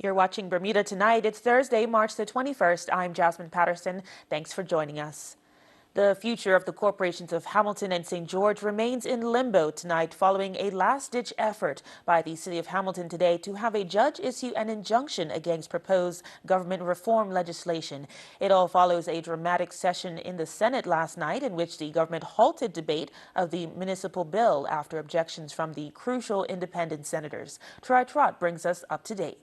You're watching Bermuda Tonight. It's Thursday, March the 21st. I'm Jasmine Patterson. Thanks for joining us. The future of the corporations of Hamilton and St. George remains in limbo tonight following a last-ditch effort by the City of Hamilton today to have a judge issue an injunction against proposed government reform legislation. It all follows a dramatic session in the Senate last night in which the government halted debate of the municipal bill after objections from the crucial independent senators. Troy Trott brings us up to date.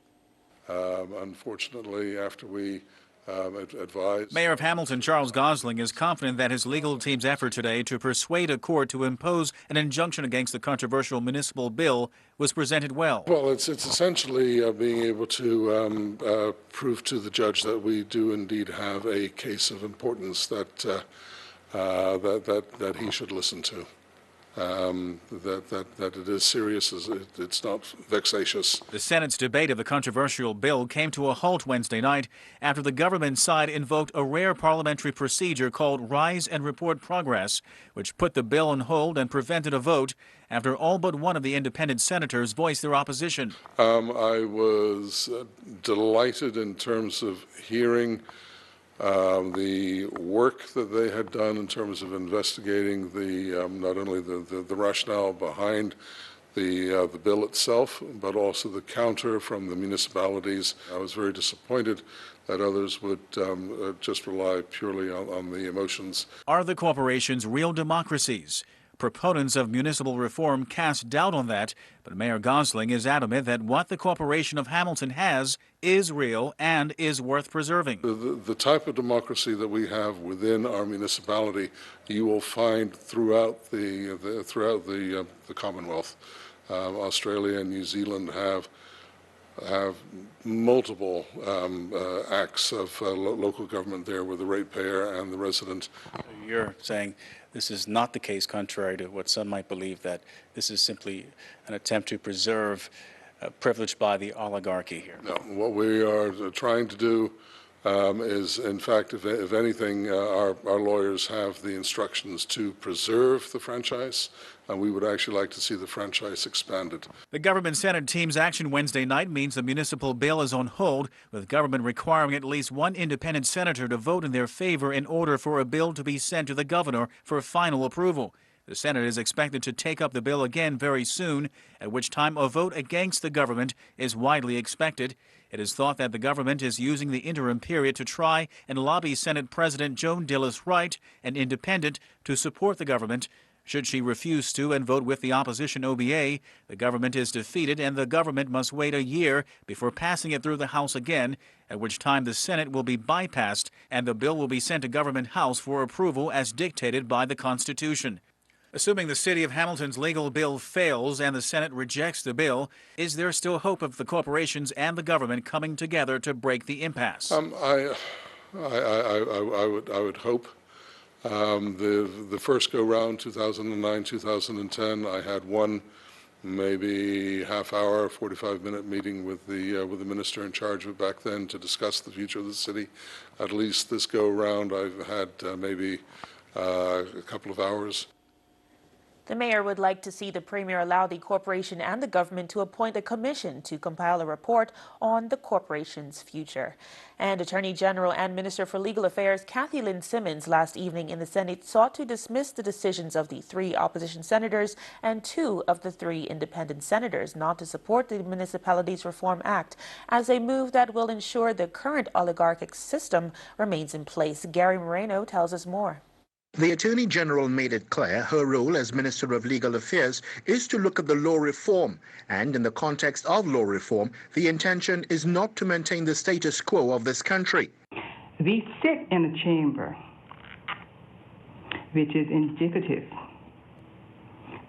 Unfortunately, after we advised... Mayor of Hamilton, Charles Gosling, is confident that his legal team's effort today to persuade a court to impose an injunction against the controversial municipal bill was presented well. Well, it's essentially being able to prove to the judge that we do indeed have a case of importance that he should listen to. That it is serious, it's not vexatious. The Senate's debate of the controversial bill came to a halt Wednesday night after the government side invoked a rare parliamentary procedure called Rise and Report Progress, which put the bill on hold and prevented a vote after all but one of the independent senators voiced their opposition. I was delighted in terms of hearing the work that they had done in terms of investigating the not only the rationale behind the bill itself, but also the counter from the municipalities. I was very disappointed that others would just rely purely on the emotions. Are the corporations real democracies? Proponents of municipal reform cast doubt on that, but Mayor Gosling is adamant that what the Corporation of Hamilton has is real and is worth preserving. The type of democracy that we have within our municipality, you will find throughout the Commonwealth. Australia and New Zealand have multiple acts of local government there with the ratepayer and the resident. You're saying this is not the case, contrary to what some might believe, that this is simply an attempt to preserve privilege by the oligarchy here. No, what we are trying to do is, in fact, if anything, our lawyers have the instructions to preserve the franchise, and we would actually like to see the franchise expanded. The government Senate team's action Wednesday night means the municipal bill is on hold, with government requiring at least one independent senator to vote in their favor in order for a bill to be sent to the governor for final approval. The Senate is expected to take up the bill again very soon, at which time a vote against the government is widely expected. It is thought that the government is using the interim period to try and lobby Senate President Joan Dillis Wright, an independent, to support the government. Should she refuse to and vote with the opposition OBA, the government is defeated and the government must wait a year before passing it through the House again, at which time the Senate will be bypassed and the bill will be sent to Government House for approval as dictated by the Constitution. Assuming the City of Hamilton's legal bill fails and the Senate rejects the bill, is there still hope of the corporations and the government coming together to break the impasse? I would hope. The first go-round, 2009, 2010, I had one maybe half-hour, 45-minute meeting with the minister in charge of it back then to discuss the future of the city. At least this go-round, I've had maybe a couple of hours. The mayor would like to see the premier allow the corporation and the government to appoint a commission to compile a report on the corporation's future. And Attorney General and Minister for Legal Affairs Cathy Lynn Simmons last evening in the Senate sought to dismiss the decisions of the 3 opposition senators and 2 of the 3 independent senators not to support the Municipalities Reform Act as a move that will ensure the current oligarchic system remains in place. Gary Moreno tells us more. The Attorney General made it clear her role as Minister of Legal Affairs is to look at the law reform. And in the context of law reform, the intention is not to maintain the status quo of this country. We sit in a chamber which is indicative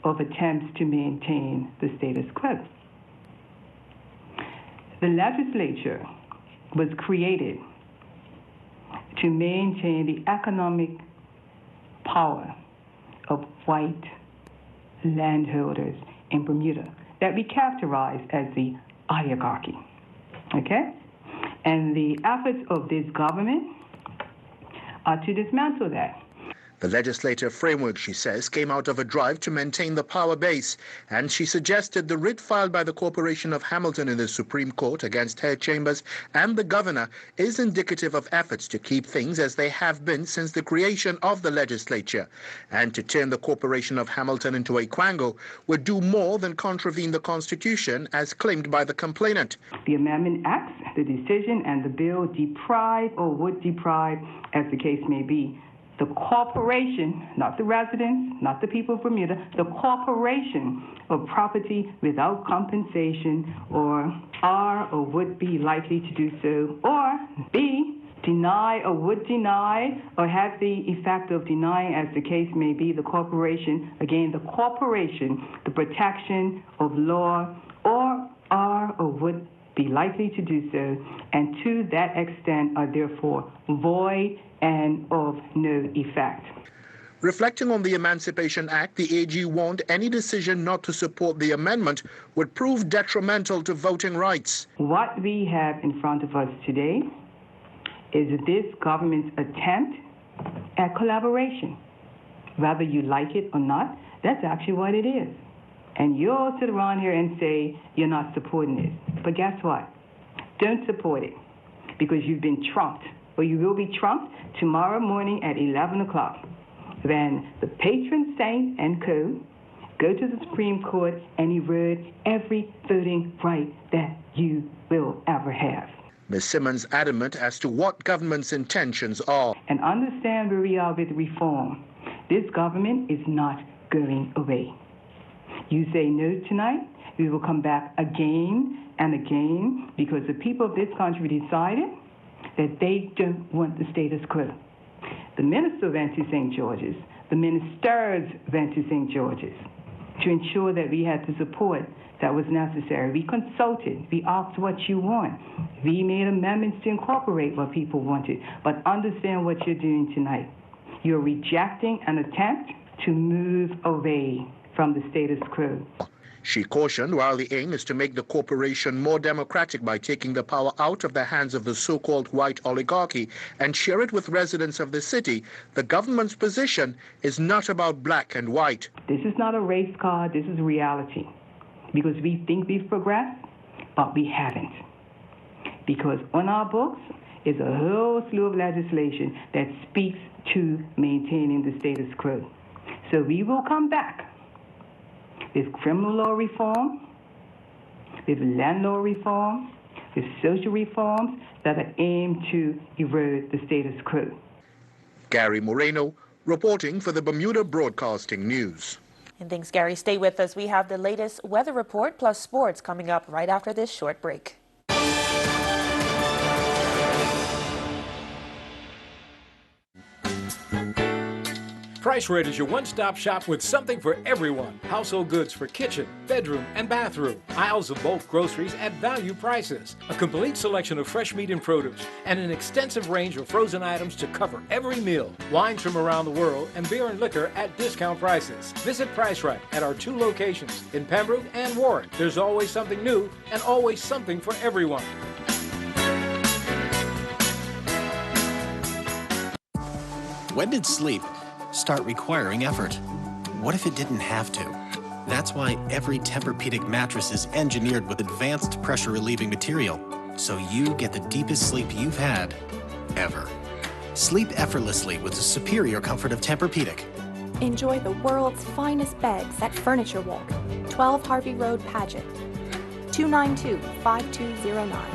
of attempts to maintain the status quo. The legislature was created to maintain the economic power of white landholders in Bermuda that we characterize as the oligarchy, okay? And the efforts of this government are to dismantle that. The legislative framework, she says, came out of a drive to maintain the power base, and she suggested the writ filed by the Corporation of Hamilton in the Supreme Court against Herr Chambers and the governor is indicative of efforts to keep things as they have been since the creation of the legislature, and to turn the Corporation of Hamilton into a quango would do more than contravene the Constitution as claimed by the complainant. The amendment acts, the decision, and the bill deprive or would deprive, as the case may be, the corporation, not the residents, not the people of Bermuda, the corporation of property without compensation, or are or would be likely to do so, or B, deny or would deny or have the effect of denying, as the case may be, the corporation, again, the corporation, the protection of law, or are or would be likely to do so, and to that extent are therefore void and of no effect. Reflecting on the Emancipation Act, the AG warned any decision not to support the amendment would prove detrimental to voting rights. What we have in front of us today is this government's attempt at collaboration. Whether you like it or not, that's actually what it is. And you'll sit around here and say you're not supporting it. But guess what? Don't support it, because you've been trumped, or you will be trumped tomorrow morning at 11 o'clock. Then the patron saint and co. go to the Supreme Court and erode every voting right that you will ever have. Ms. Simmons adamant as to what government's intentions are. And understand where we are with reform. This government is not going away. You say no tonight, we will come back again and again, because the people of this country decided that they don't want the status quo. The minister went to St. George's, the ministers went to St. George's to ensure that we had the support that was necessary. We consulted, we asked what you want. We made amendments to incorporate what people wanted. But understand what you're doing tonight. You're rejecting an attempt to move away from the status quo. She cautioned while the aim is to make the corporation more democratic by taking the power out of the hands of the so-called white oligarchy and share it with residents of the city, the government's position is not about black and white. This is not a race card, this is reality. Because we think we've progressed, but we haven't. Because on our books is a whole slew of legislation that speaks to maintaining the status quo. So we will come back with criminal law reform, with land law reform, with social reforms that are aimed to erode the status quo. Gary Moreno, reporting for the Bermuda Broadcasting News. And thanks, Gary. Stay with us. We have the latest weather report plus sports coming up right after this short break. Price Rate is your one-stop shop with something for everyone. Household goods for kitchen, bedroom, and bathroom. Aisles of bulk groceries at value prices. A complete selection of fresh meat and produce. And an extensive range of frozen items to cover every meal. Wines from around the world and beer and liquor at discount prices. Visit Price Right at our 2 locations in Pembroke and Warren. There's always something new and always something for everyone. When did sleep start requiring effort? What if it didn't have to? That's why every Tempur-Pedic mattress is engineered with advanced pressure-relieving material, so you get the deepest sleep you've had ever. Sleep effortlessly with the superior comfort of Tempur-Pedic. Enjoy the world's finest beds at Furniture Walk, 12 Harvey Road, Paget, 292-5209.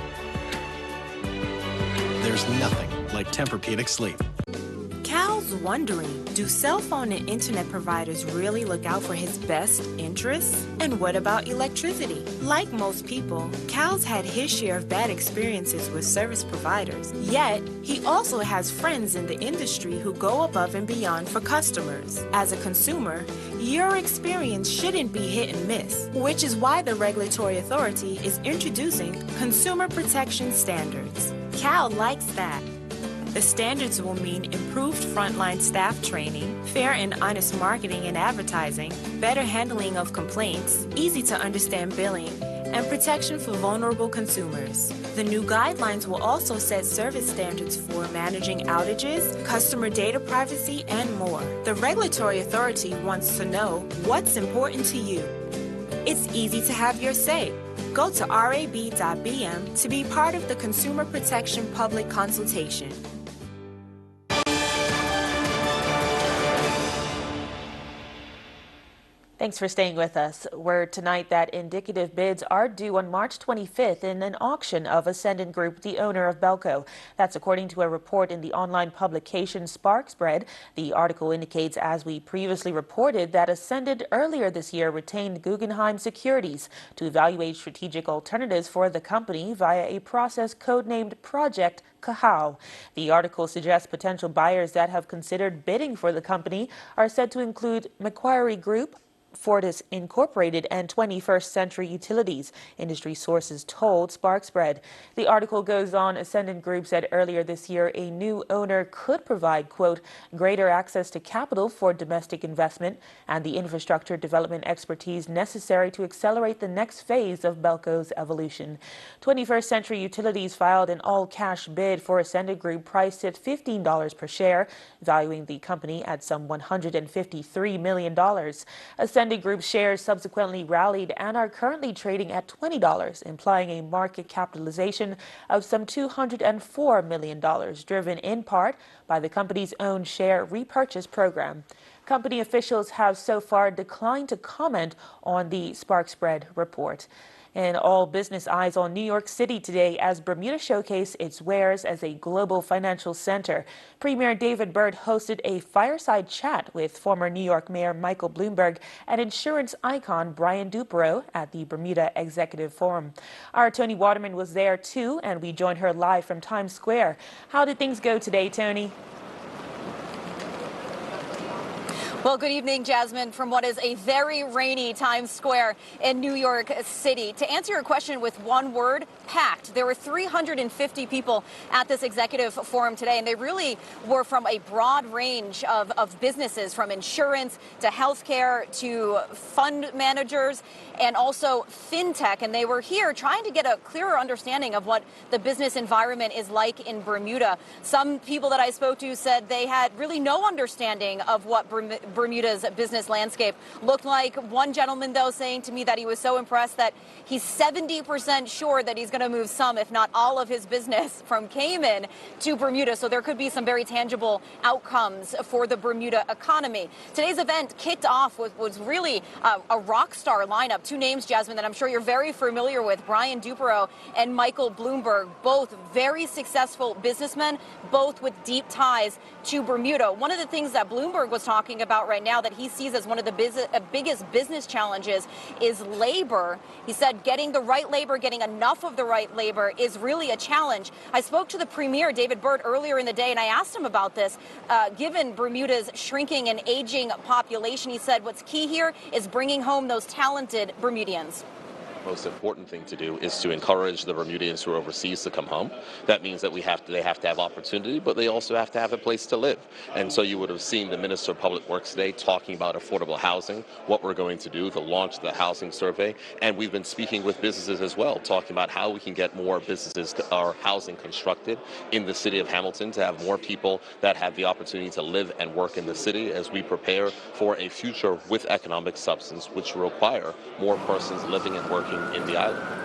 There's nothing like Tempur-Pedic sleep. Cal's wondering, do cell phone and internet providers really look out for his best interests? And what about electricity? Like most people, Cal's had his share of bad experiences with service providers. Yet, he also has friends in the industry who go above and beyond for customers. As a consumer, your experience shouldn't be hit and miss, which is why the regulatory authority is introducing consumer protection standards. Cal likes that. The standards will mean improved frontline staff training, fair and honest marketing and advertising, better handling of complaints, easy to understand billing, and protection for vulnerable consumers. The new guidelines will also set service standards for managing outages, customer data privacy, and more. The regulatory authority wants to know what's important to you. It's easy to have your say. Go to rab.bm to be part of the Consumer Protection Public Consultation. Thanks for staying with us. Word tonight that indicative bids are due on March 25th in an auction of Ascendant Group, the owner of Belco. That's according to a report in the online publication SparkSpread. The article indicates, as we previously reported, that Ascendant earlier this year retained Guggenheim Securities to evaluate strategic alternatives for the company via a process codenamed Project Kahau. The article suggests potential buyers that have considered bidding for the company are said to include Macquarie Group, Fortis Incorporated, and 21st Century Utilities, industry sources told SparkSpread. The article goes on, Ascendant Group said earlier this year a new owner could provide, quote, greater access to capital for domestic investment and the infrastructure development expertise necessary to accelerate the next phase of Belco's evolution. 21st Century Utilities filed an all-cash bid for Ascendant Group priced at $15 per share, valuing the company at some $153 million. Ascendant Group shares subsequently rallied and are currently trading at $20, implying a market capitalization of some $204 million, driven in part by the company's own share repurchase program. Company officials have so far declined to comment on the SparkSpread report. And all business eyes on New York City today as Bermuda showcased its wares as a global financial center. Premier David Byrd hosted a fireside chat with former New York Mayor Michael Bloomberg and insurance icon Brian Duperreault at the Bermuda Executive Forum. Our Tony Waterman was there too, and we joined her live from Times Square. How did things go today, Tony? Well, good evening, Jasmine, from what is a very rainy Times Square in New York City. To answer your question with one word, packed. There were 350 people at this executive forum today, and they really were from a broad range of businesses, from insurance to healthcare to fund managers and also fintech. And they were here trying to get a clearer understanding of what the business environment is like in Bermuda. Some people that I spoke to said they had really no understanding of what Bermuda's business landscape looked like. One gentleman, though, saying to me that he was so impressed that he's 70% sure that he's going to move some, if not all, of his business from Cayman to Bermuda. So there could be some very tangible outcomes for the Bermuda economy. Today's event kicked off with was really a rock star lineup. Two names, Jasmine, that I'm sure you're very familiar with, Brian Duperreault and Michael Bloomberg, both very successful businessmen, both with deep ties to Bermuda. One of the things that Bloomberg was talking about right now that he sees as one of the biggest business challenges is labor. He said getting the right labor, getting enough of the right labor is really a challenge. I spoke to the Premier, David Byrd, earlier in the day, and I asked him about this. Given Bermuda's shrinking and aging population, he said what's key here is bringing home those talented Bermudians. Most important thing to do is to encourage the Bermudians who are overseas to come home. That means that they have to have opportunity, but they also have to have a place to live. And so you would have seen the Minister of Public Works today talking about affordable housing, what we're going to do, the launch of the housing survey. And we've been speaking with businesses as well, talking about how we can get more businesses or housing constructed in the city of Hamilton to have more people that have the opportunity to live and work in the city as we prepare for a future with economic substance, which will require more persons living and working in the island.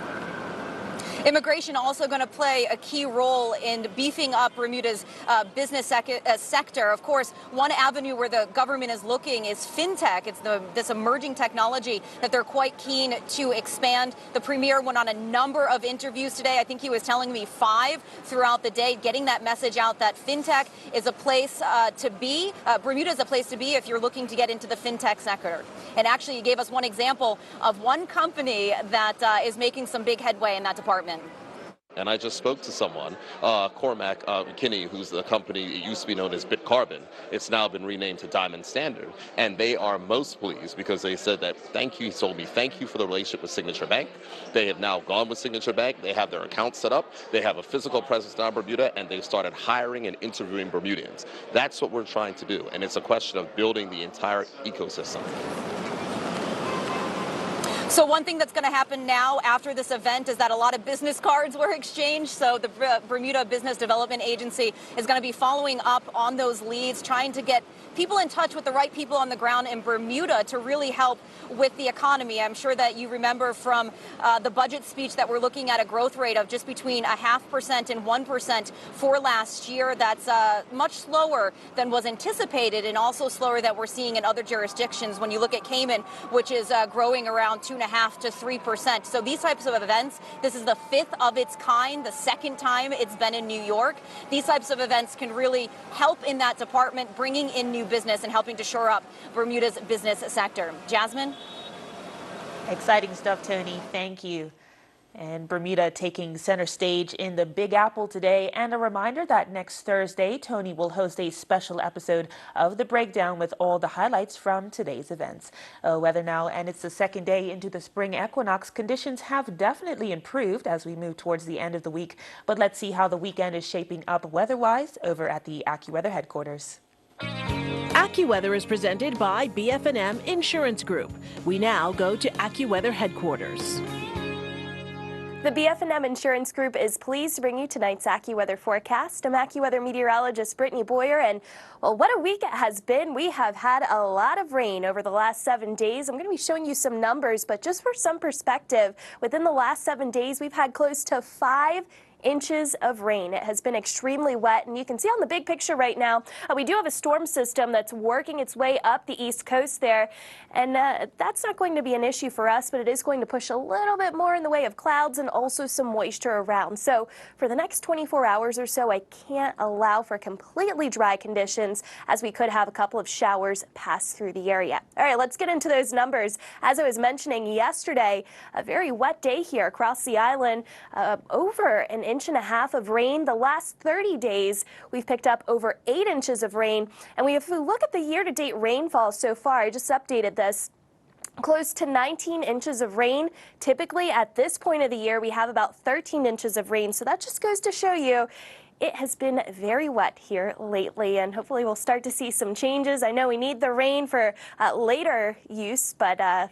Immigration also going to play a key role in beefing up Bermuda's business sector. Of course, one avenue where the government is looking is fintech. It's this emerging technology that they're quite keen to expand. The Premier went on a number of interviews today. I think he was telling me 5 throughout the day, getting that message out that fintech is a place to be. Bermuda is a place to be if you're looking to get into the fintech sector. And actually, he gave us one example of one company that is making some big headway in that department. And I just spoke to someone, Cormac Kinney, who's the company, it used to be known as BitCarbon. It's now been renamed to Diamond Standard. And they are most pleased because they said that, thank you, he told me, thank you for the relationship with Signature Bank. They have now gone with Signature Bank. They have their accounts set up. They have a physical presence down in Bermuda, and they've started hiring and interviewing Bermudians. That's what we're trying to do. And it's a question of building the entire ecosystem. So one thing that's going to happen now after this event is that a lot of business cards were exchanged. So the Bermuda Business Development Agency is going to be following up on those leads, trying to get people in touch with the right people on the ground in Bermuda to really help with the economy. I'm sure that you remember from the budget speech that we're looking at a growth rate of just between 0.5% and 1% for last year. That's much slower than was anticipated, and also slower than we're seeing in other jurisdictions. When you look at Cayman, which is growing around 2.5% to 3%. So these types of events, this is the 5th of its kind, the 2nd time it's been in New York. These types of events can really help in that department, bringing in new business and helping to shore up Bermuda's business sector. Jasmine? Exciting stuff, Tony. Thank you. And Bermuda taking center stage in the Big Apple today. And a reminder that next Thursday, Tony will host a special episode of The Breakdown with all the highlights from today's events. Weather now, and it's the 2nd day into the spring equinox. Conditions have definitely improved as we move towards the end of the week. But let's see how the weekend is shaping up weather-wise over at the AccuWeather headquarters. AccuWeather is presented by BF&M Insurance Group. We now go to AccuWeather headquarters. The BF&M Insurance Group is pleased to bring you tonight's AccuWeather forecast. I'm AccuWeather meteorologist Brittany Boyer, and well, what a week it has been. We have had a lot of rain over the last 7 days. I'm going to be showing you some numbers, but just for some perspective, within the last 7 days, we've had close to 5 inches of rain. It has been extremely wet, and you can see on the big picture right now, we do have a storm system that's working its way up the east coast there, and that's not going to be an issue for us, but it is going to push a little bit more in the way of clouds and also some moisture around. So for the next 24 hours or so, I can't allow for completely dry conditions, as we could have a couple of showers pass through the area. All right, let's get into those numbers. As I was mentioning yesterday, a very wet day here across the island, over an inch and a half of rain. The last 30 days, we've picked up over 8 inches of rain. And if we look at the year-to-date rainfall so far, I just updated this, close to 19 inches of rain. Typically, at this point of the year, we have about 13 inches of rain. So that just goes to show you it has been very wet here lately, and hopefully we'll start to see some changes. I know we need the rain for later use, but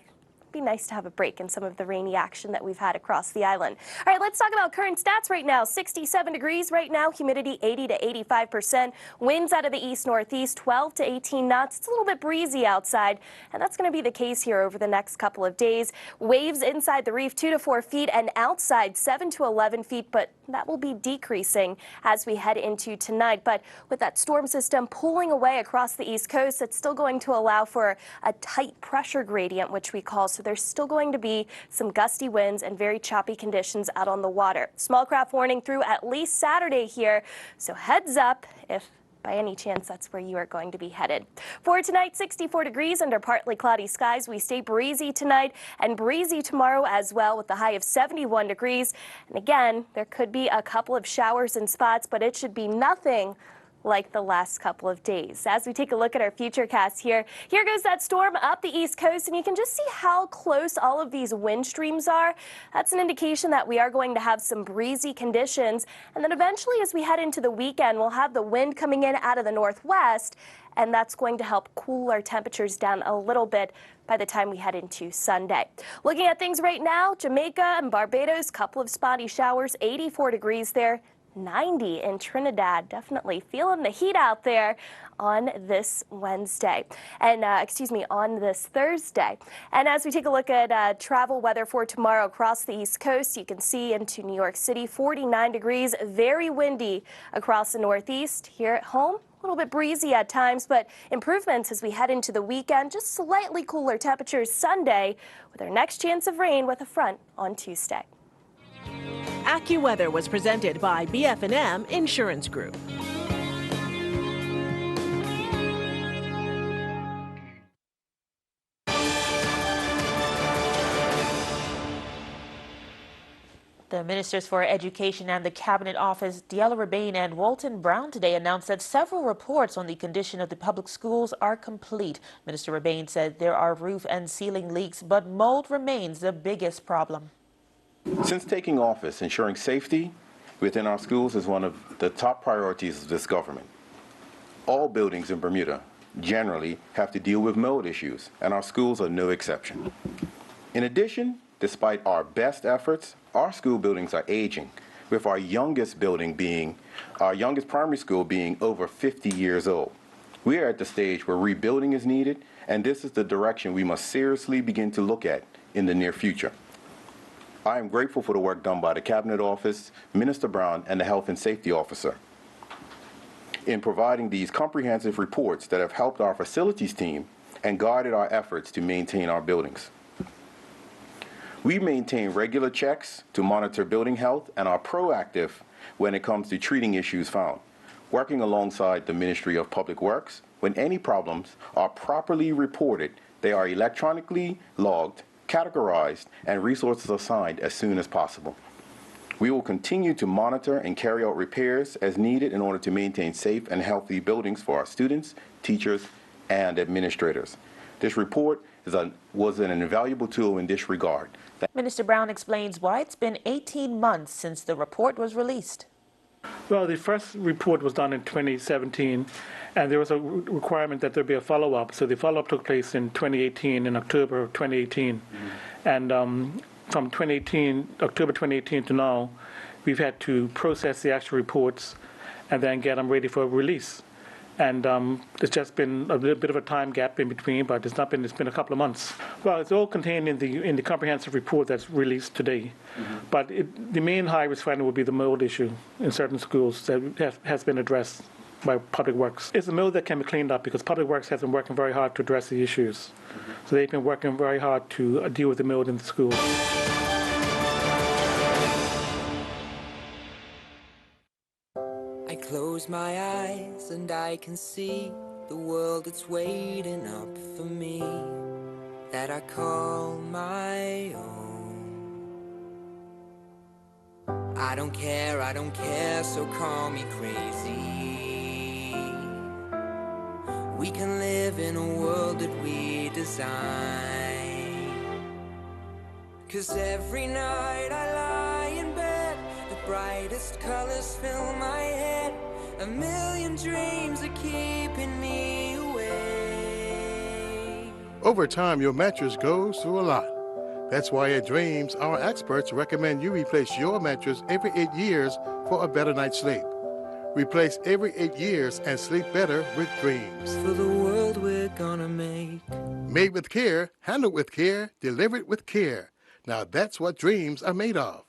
be nice to have a break in some of the rainy action that we've had across the island. All right, let's talk about current stats right now. 67 degrees right now, humidity 80 to 85%, winds out of the east-northeast 12 to 18 knots. It's a little bit breezy outside, and that's going to be the case here over the next couple of days. Waves inside the reef 2 to 4 feet and outside 7 to 11 feet, but that will be decreasing as we head into tonight. But with that storm system pulling away across the east coast, it's still going to allow for a tight pressure gradient, which we call. So there's still going to be some gusty winds and very choppy conditions out on the water. Small craft warning through at least Saturday here. So heads up if by any chance that's where you are going to be headed. For tonight, 64 degrees under partly cloudy skies. We stay breezy tonight and breezy tomorrow as well, with the high of 71 degrees. And again, there could be a couple of showers in spots, but it should be nothing like the last couple of days. As we take a look at our futurecast here goes that storm up the east coast, and you can just see how close all of these wind streams are. That's an indication that we are going to have some breezy conditions, and then eventually as we head into the weekend, we'll have the wind coming in out of the northwest, and that's going to help cool our temperatures down a little bit by the time we head into Sunday. Looking at things right now, Jamaica and Barbados, couple of spotty showers, 84 degrees there. 90 in Trinidad. Definitely feeling the heat out there on this Wednesday, and on this Thursday. And as we take a look at travel weather for tomorrow across the East Coast, you can see into New York City, 49 degrees, very windy across the Northeast. Here at home, a little bit breezy at times, but improvements as we head into the weekend. Just slightly cooler temperatures Sunday, with our next chance of rain with a front on Tuesday. AccuWeather was presented by BF&M Insurance Group. The Ministers for Education and the Cabinet Office, Diala Rebane and Walton Brown, today announced that several reports on the condition of the public schools are complete. Minister Rebane said there are roof and ceiling leaks, but mold remains the biggest problem. Since taking office, ensuring safety within our schools is one of the top priorities of this government. All buildings in Bermuda generally have to deal with mold issues, and our schools are no exception. In addition, despite our best efforts, our school buildings are aging, with our youngest primary school being over 50 years old. We are at the stage where rebuilding is needed, and this is the direction we must seriously begin to look at in the near future. I am grateful for the work done by the Cabinet Office, Minister Brown, and the Health and Safety Officer in providing these comprehensive reports that have helped our facilities team and guided our efforts to maintain our buildings. We maintain regular checks to monitor building health and are proactive when it comes to treating issues found, working alongside the Ministry of Public Works. When any problems are properly reported, they are electronically logged, categorized, and resources assigned as soon as possible. We will continue to monitor and carry out repairs as needed in order to maintain safe and healthy buildings for our students, teachers, and administrators. This report was an invaluable tool in this regard. Minister Brown explains why it's been 18 months since the report was released. Well, the first report was done in 2017, and there was a requirement that there be a follow-up. So the follow-up took place in 2018, in October of 2018. And from October 2018 to now, we've had to process the actual reports and then get them ready for release. And there's just been a little bit of a time gap in between, but it's been a couple of months. Well, it's all contained in the comprehensive report that's released today. But the main high-risk finding will be the mold issue in certain schools that has been addressed by Public Works. It's a mold that can be cleaned up because Public Works has been working very hard to address the issues. So they've been working very hard to deal with the mold in the schools. I close my eyes and I can see the world that's waiting up for me, that I call my own. I don't care, so call me crazy. We can live in a world that we design. 'Cause every night I lie in bed, the brightest colors fill my head. A million dreams are keeping me awake. Over time, your mattress goes through a lot. That's why at Dreams, our experts recommend you replace your mattress every 8 years for a better night's sleep. Replace every 8 years and sleep better with Dreams. For the world we're gonna make. Made with care, handled with care, delivered with care. Now that's what dreams are made of.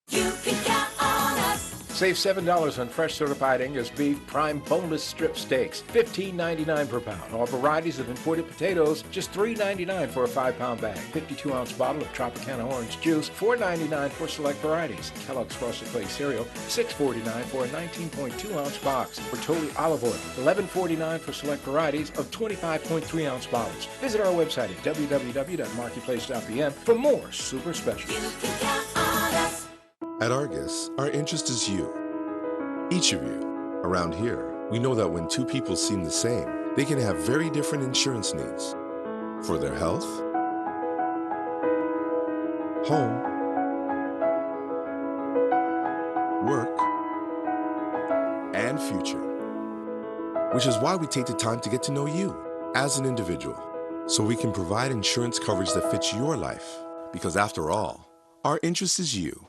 You can count on us. Save $7 on fresh certified Angus beef prime boneless strip steaks, $15.99 per pound. All varieties of imported potatoes, just $3.99 for a 5-pound bag. 52-ounce bottle of Tropicana orange juice, $4.99 for select varieties. Kellogg's Frosted Flakes cereal, $6.49 for a 19.2-ounce box. Bertolli olive oil, $11.49 for select varieties of 25.3-ounce bottles. Visit our website at www.marketplace.bm for more super specials. You can count on us. At Argus, our interest is you. Each of you. Around here, we know that when two people seem the same, they can have very different insurance needs. For their health, home, work, and future. Which is why we take the time to get to know you as an individual, so we can provide insurance coverage that fits your life. Because after all, our interest is you.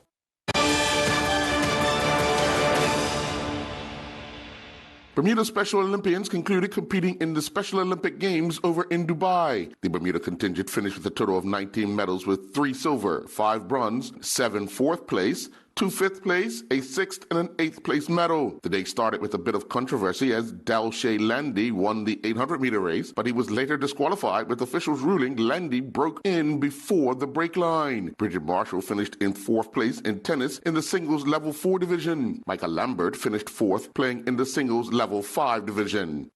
Bermuda Special Olympians concluded competing in the Special Olympic Games over in Dubai. The Bermuda contingent finished with a total of 19 medals with 3 silver, 5 bronze, 7 fourth place, 2 fifth place, a 6th and an 8th place medal. The day started with a bit of controversy as Dalshay Landy won the 800-meter race, but he was later disqualified with officials ruling Landy broke in before the break line. Bridget Marshall finished in 4th place in tennis in the singles level 4 division. Micah Lambert finished 4th playing in the singles level 5 division.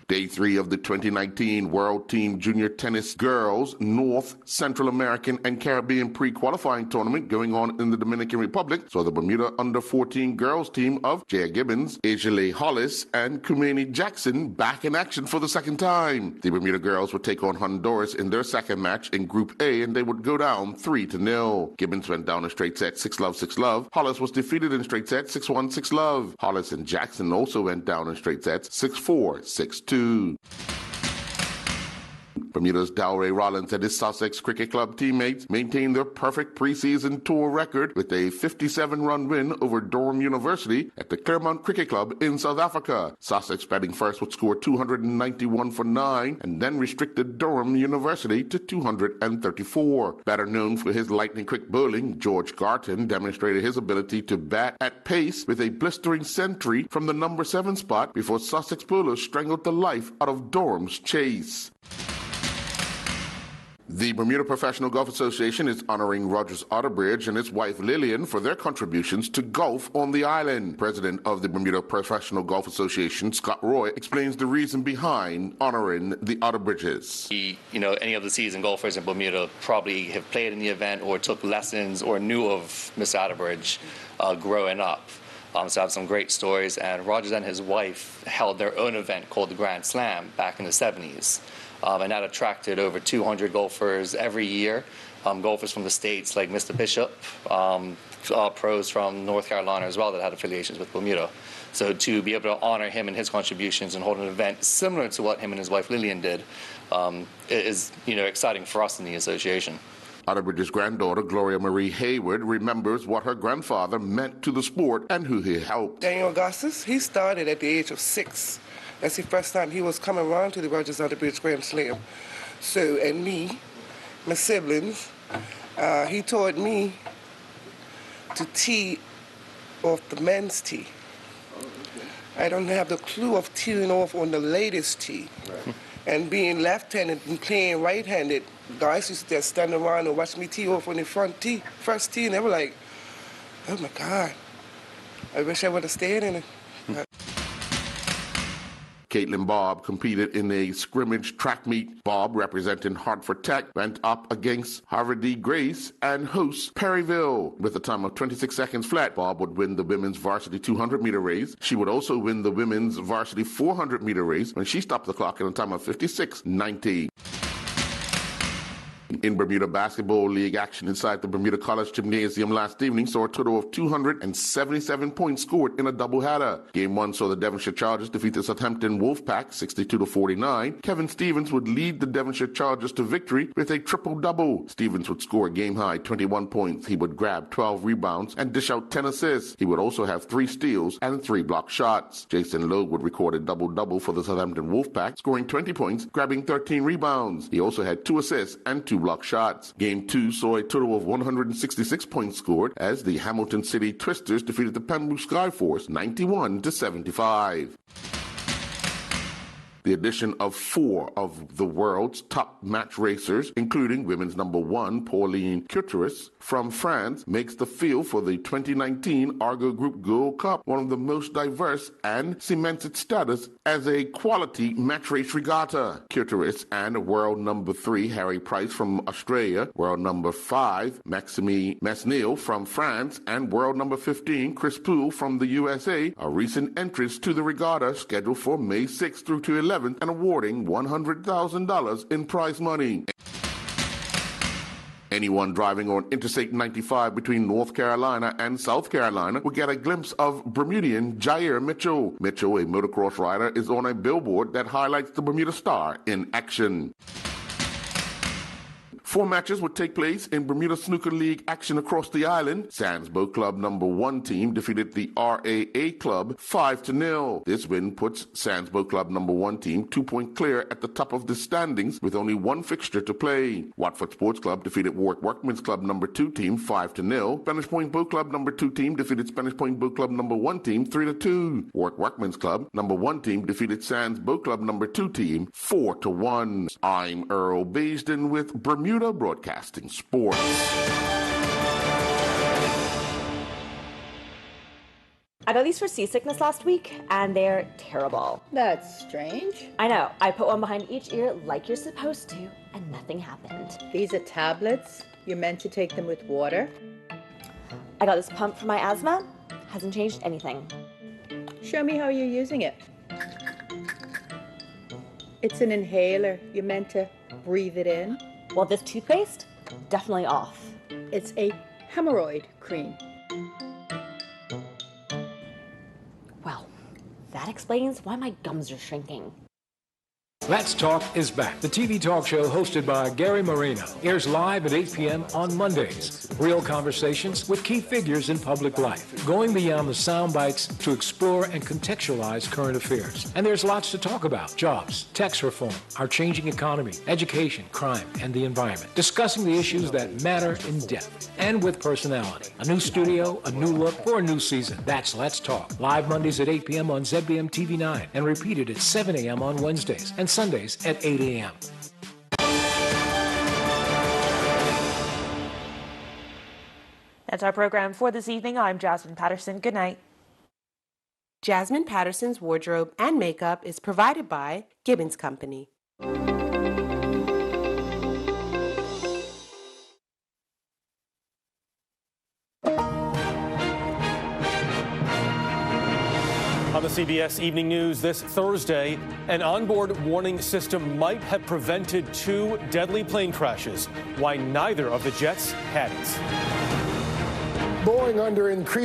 Day 3 of the 2019 World Team Junior Tennis Girls North, Central American, and Caribbean pre-qualifying tournament going on in the Dominican Republic saw the Bermuda Under-14 girls team of Jaya Gibbons, Ajale Hollis, and Kumeni Jackson back in action for the second time. The Bermuda girls would take on Honduras in their second match in Group A, and they would go down 3-0. Gibbons went down in straight set 6-love, 6-love. Hollis was defeated in straight set 6-1, 6-love. Hollis and Jackson also went down in straight sets 6-4, 6-2. Bermuda's Dalray Rollins and his Sussex Cricket Club teammates maintained their perfect preseason tour record with a 57-run win over Durham University at the Claremont Cricket Club in South Africa. Sussex, batting first, would score 291 for 9 and then restricted Durham University to 234. Batter known for his lightning-quick bowling, George Garton demonstrated his ability to bat at pace with a blistering century from the number 7 spot before Sussex bowlers strangled the life out of Durham's chase. The Bermuda Professional Golf Association is honoring Rogers Otterbridge and his wife Lillian for their contributions to golf on the island. President of the Bermuda Professional Golf Association, Scott Roy, explains the reason behind honoring the Otterbridges. Any of the seasoned golfers in Bermuda probably have played in the event or took lessons or knew of Mr. Otterbridge growing up. So I have some great stories, and Rogers and his wife held their own event called the Grand Slam back in the 70s. And that attracted over 200 golfers every year. Golfers from the States like Mr. Bishop, pros from North Carolina as well that had affiliations with Bermuda. So to be able to honor him and his contributions and hold an event similar to what him and his wife Lillian did is exciting for us in the association. Otterbridge's granddaughter, Gloria Marie Hayward, remembers what her grandfather meant to the sport and who he helped. Daniel Augustus, he started at the age of 6. That's the first time he was coming around to the Rogers Otterbridge Grand Slam. So, and me, my siblings, he taught me to tee off the men's tee. I don't have the clue of teeing off on the latest tee. Right. And being left-handed and playing right-handed, guys used to just stand around and watch me tee off on the first tee, and they were like, oh my God, I wish I would have stayed in it. Caitlin Bob competed in a scrimmage track meet. Bob, representing Hartford Tech, went up against Harvard D. Grace and hosts Perryville. With a time of 26 seconds flat, Bob would win the women's varsity 200-meter race. She would also win the women's varsity 400-meter race when she stopped the clock in a time of 56.90. In Bermuda Basketball League, action inside the Bermuda College Gymnasium last evening saw a total of 277 points scored in a doubleheader. Game 1 saw the Devonshire Chargers defeat the Southampton Wolfpack 62-49. Kevin Stevens would lead the Devonshire Chargers to victory with a triple-double. Stevens would score a game-high 21 points. He would grab 12 rebounds and dish out 10 assists. He would also have 3 steals and 3 block shots. Jason Lowe would record a double-double for the Southampton Wolfpack, scoring 20 points, grabbing 13 rebounds. He also had 2 assists and 2 block shots. Game 2 saw a total of 166 points scored as the Hamilton City Twisters defeated the Pembroke Skyforce 91-75. The addition of 4 of the world's top match racers, including women's number 1, Pauline Cutteris from France, makes the field for the 2019 Argo Group Gold Cup one of the most diverse and cements its status as a quality match race regatta. Cutteris and world number 3, Harry Price from Australia, world number 5, Maxime Mesnil from France, and world number 15, Chris Poole from the USA, are recent entrants to the regatta scheduled for May 6th through to 11th and awarding $100,000 in prize money. Anyone driving on Interstate 95 between North Carolina and South Carolina will get a glimpse of Bermudian Jair Mitchell. Mitchell, a motocross rider, is on a billboard that highlights the Bermuda Star in action. 4 matches would take place in Bermuda Snooker League action across the island. Sands Boat Club number 1 team defeated the RAA Club 5-0. This win puts Sands Boat Club number 1 team 2 points clear at the top of the standings with only 1 fixture to play. Watford Sports Club defeated Warwick Workmen's Club number 2 team 5-0. Spanish Point Boat Club number 2 team defeated Spanish Point Boat Club number 1 team 3-2. Warwick Workmen's Club number 1 team defeated Sands Boat Club number 2 team 4-1. I'm Earl Baisden with Bermuda Broadcasting Sports. I got these for seasickness last week, and they're terrible. That's strange. I know. I put one behind each ear like you're supposed to, and nothing happened. These are tablets. You're meant to take them with water. I got this pump for my asthma. Hasn't changed anything. Show me how you're using it. It's an inhaler. You're meant to breathe it in. Well, this toothpaste, definitely off. It's a hemorrhoid cream. Well, that explains why my gums are shrinking. Let's Talk is back. The TV talk show hosted by Gary Marino airs live at 8 p.m. on Mondays. Real conversations with key figures in public life, going beyond the sound bites to explore and contextualize current affairs. And there's lots to talk about: jobs, tax reform, our changing economy, education, crime, and the environment. Discussing the issues that matter in depth and with personality. A new studio, a new look for a new season. That's Let's Talk. Live Mondays at 8 p.m. on ZBM TV 9 and repeated at 7 a.m. on Wednesdays and Sundays at 8 a.m. That's our program for this evening. I'm Jasmine Patterson. Good night. Jasmine Patterson's wardrobe and makeup is provided by Gibbons Company. On the CBS Evening News this Thursday, an onboard warning system might have prevented 2 deadly plane crashes. Why neither of the jets had it. Boeing under increased